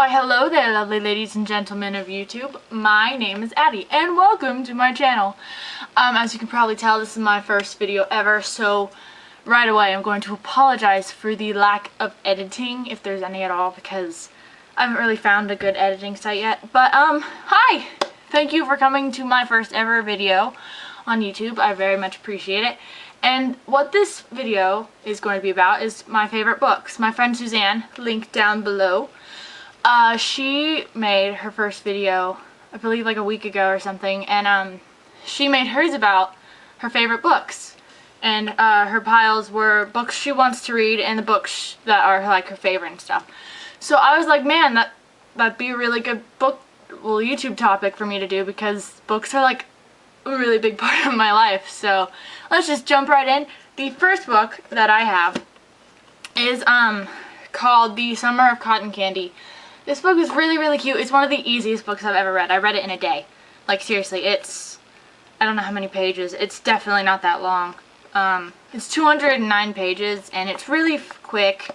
Why hello there, lovely ladies and gentlemen of YouTube. My name is Addie and welcome to my channel. As you can probably tell, this is my first video ever, so right away I'm going to apologize for the lack of editing, if there's any at all, because I haven't really found a good editing site yet. But hi! Thank you for coming to my first ever video on YouTube. I very much appreciate it. And what this video is going to be about is my favorite books. My friend Suzanne, linked down below, she made her first video, I believe like a week ago or something, and she made hers about her favorite books. And her piles were books she wants to read and the books that are like her favorite and stuff. So I was like, man, that'd be a really good YouTube topic for me to do, because books are like a really big part of my life. So let's just jump right in. The first book that I have is called The Summer of Cotton Candy. This book is really cute. It's one of the easiest books I've ever read. I read it in a day. Like, seriously, it's, I don't know how many pages. It's definitely not that long. It's 209 pages, and it's really quick.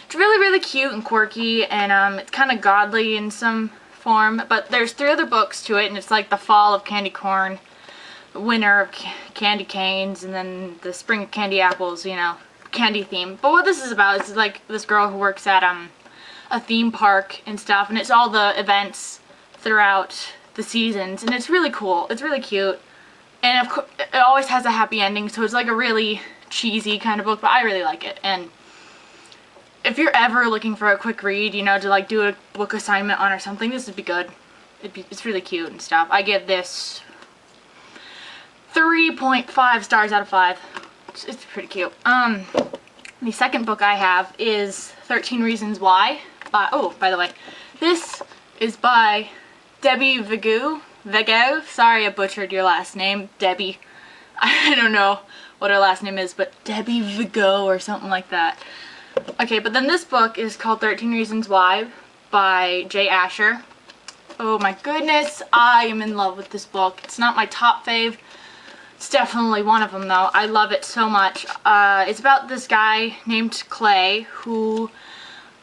It's really cute and quirky, and it's kind of godly in some form. But there's 3 other books to it, and it's like the fall of candy corn, the winter of candy canes, and then the spring of candy apples, you know, candy theme. But what this is about is like this girl who works at a theme park and stuff, and it's all the events throughout the seasons, and it's really cool. It's really cute, and of course it always has a happy ending, so it's like a really cheesy kind of book, but I really like it. And if you're ever looking for a quick read, you know, to like do a book assignment on or something, this would be good. It's really cute and stuff. I give this 3.5 stars out of 5. It's pretty cute. The second book I have is 13 Reasons Why. By the way, this is by Debbie Vigo. Sorry I butchered your last name, Debbie. I don't know what her last name is, but Debbie Vigo or something like that. Okay, but then this book is called 13 Reasons Why by Jay Asher. Oh my goodness, I am in love with this book. It's not my top fave. It's definitely one of them though. I love it so much. It's about this guy named Clay who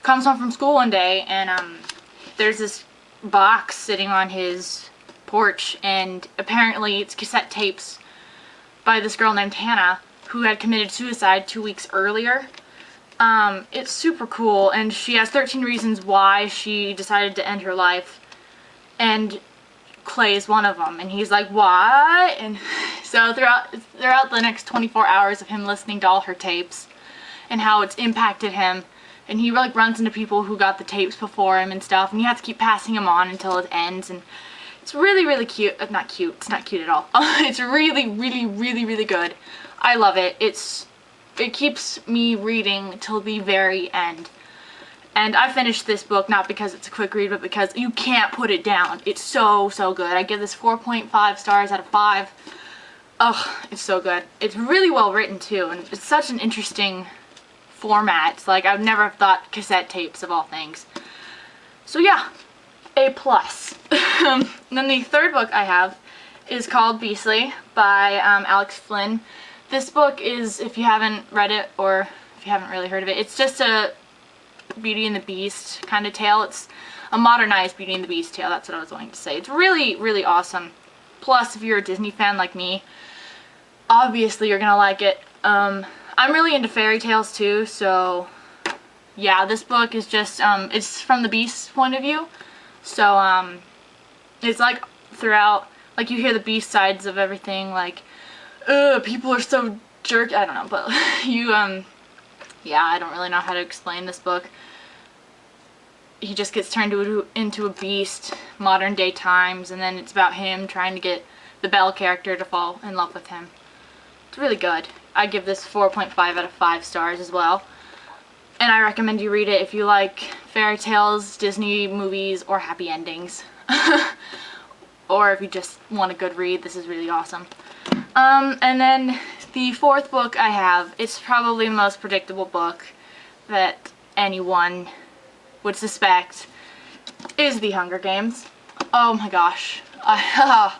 comes home from school one day, and there's this box sitting on his porch, and apparently it's cassette tapes by this girl named Hannah who had committed suicide 2 weeks earlier. It's super cool, and she has 13 reasons why she decided to end her life, and Clay is one of them, and he's like, what? And so throughout the next 24 hours of him listening to all her tapes and how it's impacted him, and he like runs into people who got the tapes before him and stuff, and you have to keep passing them on until it ends. And it's really cute. Not cute. It's not cute at all. It's really good. I love it. It keeps me reading till the very end. And I finished this book not because it's a quick read, but because you can't put it down. It's so good. I give this 4.5 stars out of 5. Ugh, it's so good. It's really well written too, and it's such an interesting format. Like, I've never thought cassette tapes of all things. So yeah, A+. And then the third book I have is called Beastly by Alex Flynn. This book is, if you haven't read it or if you haven't really heard of it, it's just a Beauty and the Beast kind of tale. It's a modernized Beauty and the Beast tale. That's what I was wanting to say. It's really awesome. Plus, if you're a Disney fan like me, obviously you're gonna like it. I'm really into fairy tales too, so yeah, this book is just, it's from the Beast's point of view. So, it's like throughout, like you hear the Beast sides of everything, like, people are so jerk, I don't know, but you, yeah, I don't really know how to explain this book. He just gets turned into a beast, modern day times, and then it's about him trying to get the Belle character to fall in love with him. It's really good. I give this 4.5 out of 5 stars as well. And I recommend you read it if you like fairy tales, Disney movies, or happy endings. Or if you just want a good read, this is really awesome. And then the fourth book I have, it's probably the most predictable book that anyone would suspect, is The Hunger Games. Oh my gosh. I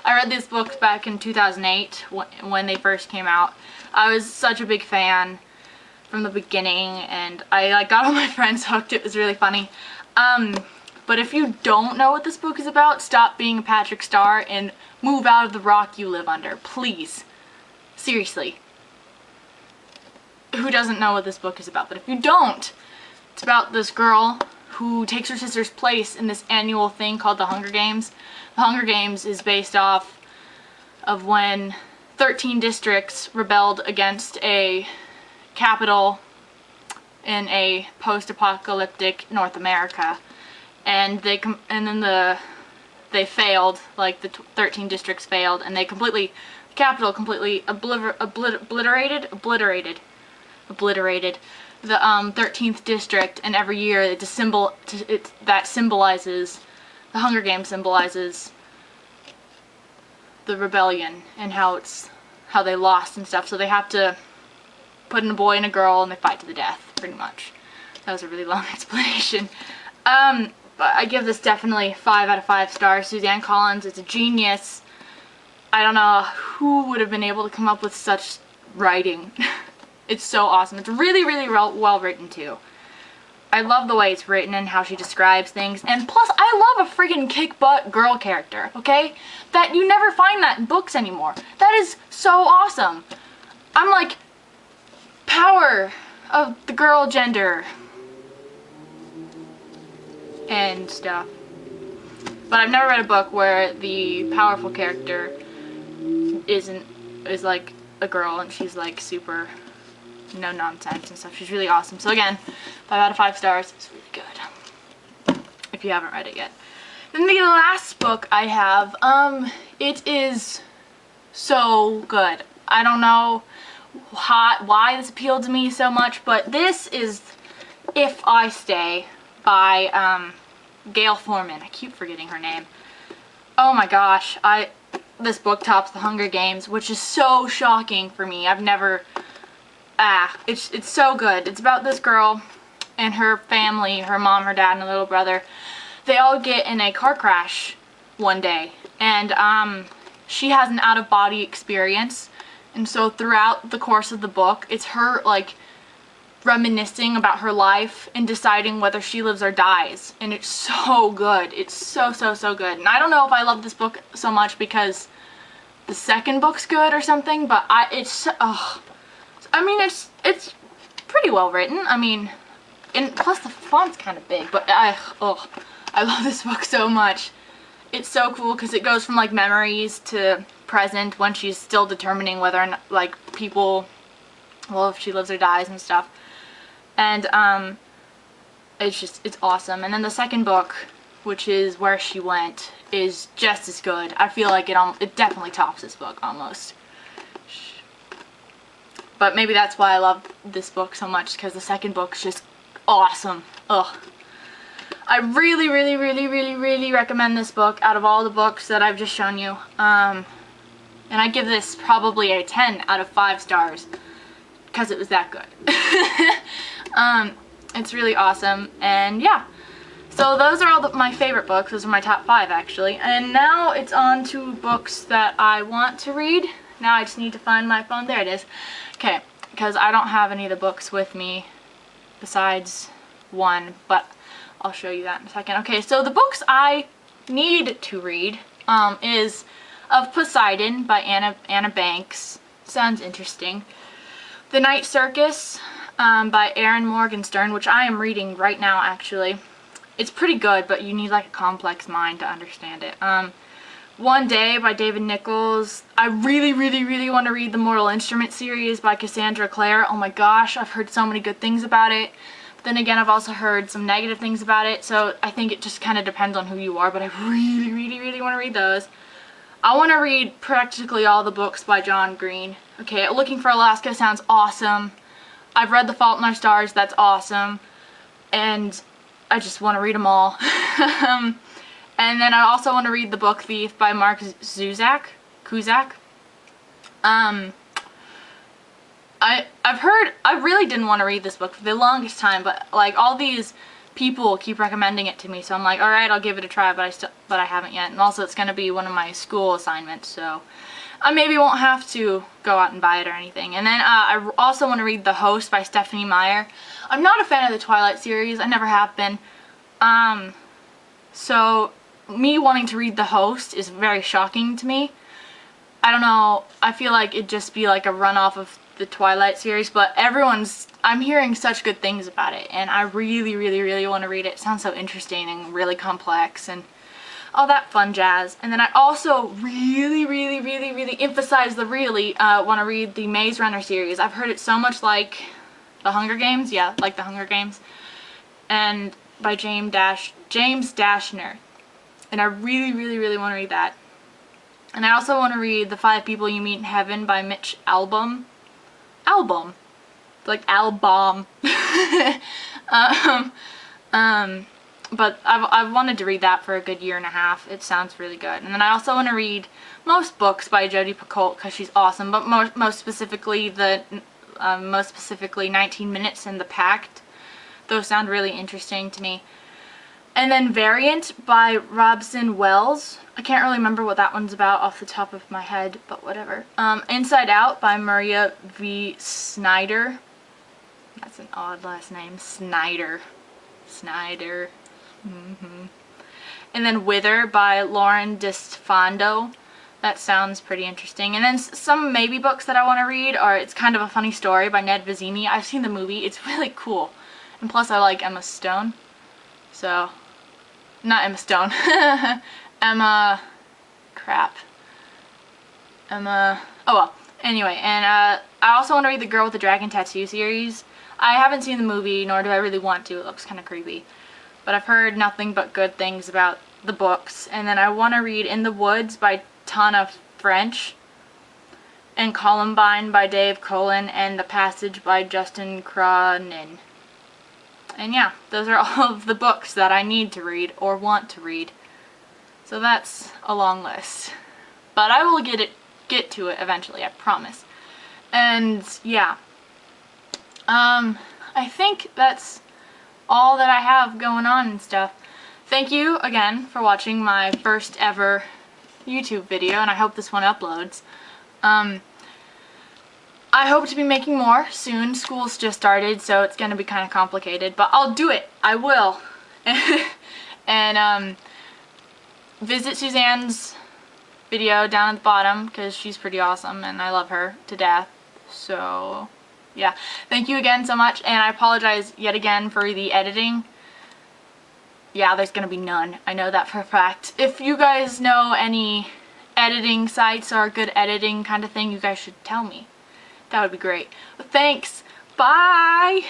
read these books back in 2008 when they first came out. I was such a big fan from the beginning, and I like got all my friends hooked. It was really funny. But if you don't know what this book is about, stop being a Patrick Star and move out of the rock you live under. Please. Seriously. Who doesn't know what this book is about? But if you don't, it's about this girl who takes her sister's place in this annual thing called the Hunger Games. The Hunger Games is based off of when 13 districts rebelled against a capital in a post-apocalyptic North America, and they failed. Like the 13 districts failed, and they the capital completely obliterated the 13th district, and every year that symbolizes, the Hunger Games symbolizes the rebellion and how they lost and stuff. So they have to put in a boy and a girl and they fight to the death, pretty much. That was a really long explanation. But I give this definitely 5 out of 5 stars. Suzanne Collins is a genius. I don't know who would have been able to come up with such writing. It's so awesome. It's really, really well written too. I love the way it's written and how she describes things. And plus, I love a freaking kick-butt girl character, okay? That you never find that in books anymore. That is so awesome. I'm like, power of the girl gender and stuff. But I've never read a book where the powerful character is like a girl and she's like super no nonsense and stuff. She's really awesome. So again, 5 out of 5 stars. It's really good if you haven't read it yet. Then the last book I have, it is so good. I don't know why this appealed to me so much, but this is If I Stay by Gayle Forman. I keep forgetting her name. Oh my gosh, this book tops The Hunger Games, which is so shocking for me. I've never it's so good. It's about this girl and her family, her mom, her dad, and a little brother. They all get in a car crash one day, and she has an out-of-body experience, and so throughout the course of the book, it's her like reminiscing about her life and deciding whether she lives or dies, and it's so good. It's so good. And I don't know if I love this book so much because the second book's good or something, but I mean, it's pretty well written. I mean, and plus the font's kind of big, but I love this book so much. It's so cool because it goes from like memories to present when she's still determining whether or not, like, if she lives or dies and stuff. And it's awesome. And then the second book, which is Where She Went, is just as good. I feel like it definitely tops this book almost. But maybe that's why I love this book so much, because the second book's just awesome. Ugh. I really recommend this book out of all the books that I've just shown you. And I give this probably a 10 out of 5 stars, because it was that good. It's really awesome, and yeah. So those are all my favorite books. Those are my top 5, actually. And now it's on to books that I want to read. Now I just need to find my phone. There it is. Okay, because I don't have any of the books with me besides one, but I'll show you that in a second. Okay, so the books I need to read is Of Poseidon by Anna Banks. Sounds interesting. The Night Circus by Erin Morgenstern, which I am reading right now, actually. It's pretty good, but you need like a complex mind to understand it. One Day by David Nichols. I really want to read the Mortal Instruments series by Cassandra Clare. Oh my gosh, I've heard so many good things about it. But then again, I've also heard some negative things about it, so I think it just kind of depends on who you are, but I really want to read those. I want to read practically all the books by John Green. Okay, Looking for Alaska sounds awesome. I've read The Fault in Our Stars, that's awesome. And I just want to read them all. And then I also want to read The Book Thief by Mark Cusack. I've heard, I really didn't want to read this book for the longest time, but like all these people keep recommending it to me, so I'm like, alright, I'll give it a try, but I haven't yet. And also it's going to be one of my school assignments, so I maybe won't have to go out and buy it or anything. And then I also want to read The Host by Stephenie Meyer. I'm not a fan of the Twilight series, I never have been. So me wanting to read The Host is very shocking to me. I don't know, I feel like it'd just be like a runoff of the Twilight series, but I'm hearing such good things about it, and I really, really, really want to read it. It sounds so interesting and really complex and all that fun jazz. And then I also really, really, really, really emphasize the really want to read the Maze Runner series. I've heard it so much like The Hunger Games, yeah, like The Hunger Games, and by James Dashner. And I really, really, really want to read that. And I also want to read The 5 People You Meet in Heaven by Mitch Albom. Like album. But I've wanted to read that for a good year and a half. It sounds really good. And then I also want to read most books by Jodi Picoult because she's awesome. But most specifically 19 Minutes and The Pact. Those sound really interesting to me. And then Variant by Robson Wells. I can't really remember what that one's about off the top of my head, but whatever. Inside Out by Maria V. Snyder. That's an odd last name. Snyder. And then Wither by Lauren Disfondo. That sounds pretty interesting. And then some maybe books that I want to read are It's Kind of a Funny Story by Ned Vizzini. I've seen the movie. It's really cool. And plus I like Emma Stone. So, not Emma Stone. Emma, oh well. Anyway, and I also want to read The Girl with the Dragon Tattoo series. I haven't seen the movie, nor do I really want to. It looks kind of creepy. But I've heard nothing but good things about the books. And then I want to read In the Woods by Tana French, and Columbine by Dave Cullen, and The Passage by Justin Cronin. And yeah, those are all of the books that I need to read or want to read. So that's a long list. But I will get to it eventually, I promise. And yeah. I think that's all that I have going on and stuff. Thank you again for watching my first ever YouTube video, and I hope this one uploads. I hope to be making more soon. School's just started, so it's gonna be kind of complicated, but I'll do it. I will. And visit Suzanne's video down at the bottom because she's pretty awesome and I love her to death. So yeah, thank you again so much, and I apologize yet again for the editing. Yeah, there's gonna be none. I know that for a fact. If you guys know any editing sites or good editing kind of thing, you guys should tell me. That would be great. But thanks. Bye!